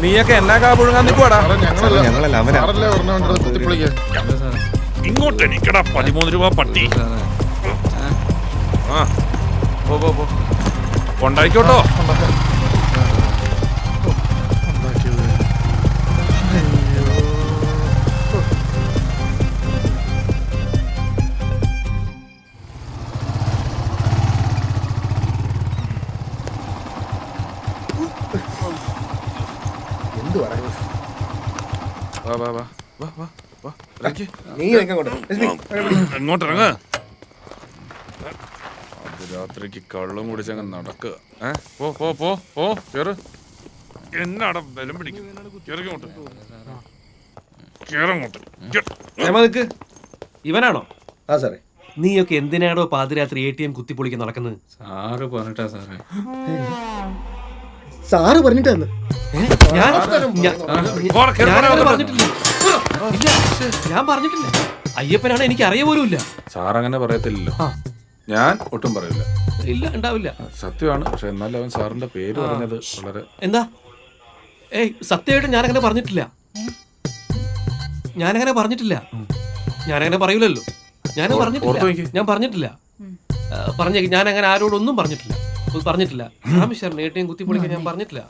നീയൊക്കെ എന്നാ കാ പുഴുങ്ങാൻ നിൽക്കുവാടാ? ഞങ്ങളല്ല അവനാ. ഇങ്ങോട്ട് എനിക്കടാ 13 രൂപ പട്ടി. ആ പോ ഉണ്ടായിക്കോട്ടോ. എങ്ങോട്ട് ഇറങ്ങ? രാത്രിക്ക് കള്ളും കുടിച്ചങ്ങ് നടക്കുക. പോ കേറ്. എന്നാട ബലം പിടിക്കും. കേറങ്ങോട്ട്. ഇവനാണോ? ആ സാറേ. നീയൊക്കെ എന്തിനാണോ പാതിരാത്രി ATM കുത്തിപ്പൊളിക്കാൻ നടക്കുന്നത്? സാറ് പറഞ്ഞിട്ടാ സാറേ. സാറ് പറഞ്ഞിട്ടാന്ന് ഞാൻ പറഞ്ഞിട്ടില്ല. അയ്യപ്പനാണ്, എനിക്ക് അറിയ പോലും ഇല്ല. സാറങ്ങനെ പറയത്തില്ലല്ലോ. ഞാൻ ഒട്ടും പറയില്ല. ഇല്ല, ഉണ്ടാവില്ല. സത്യമാണ്. പക്ഷെ എന്നാലും അവൻ സാറിന്റെ പേര് പറഞ്ഞത് വളരെ എന്താ? സത്യമായിട്ട് ഞാനങ്ങനെ പറഞ്ഞിട്ടില്ല. ഞാനങ്ങനെ പറയൂലല്ലോ. ഞാൻ പറഞ്ഞിട്ടില്ല. പറഞ്ഞേക്ക്. ഞാൻ അങ്ങനെ ആരോടൊന്നും പറഞ്ഞിട്ടില്ല. രാമേശ്വരൻ ATM കുത്തിപ്പൊളിക്കാൻ ഞാൻ പറഞ്ഞിട്ടില്ല.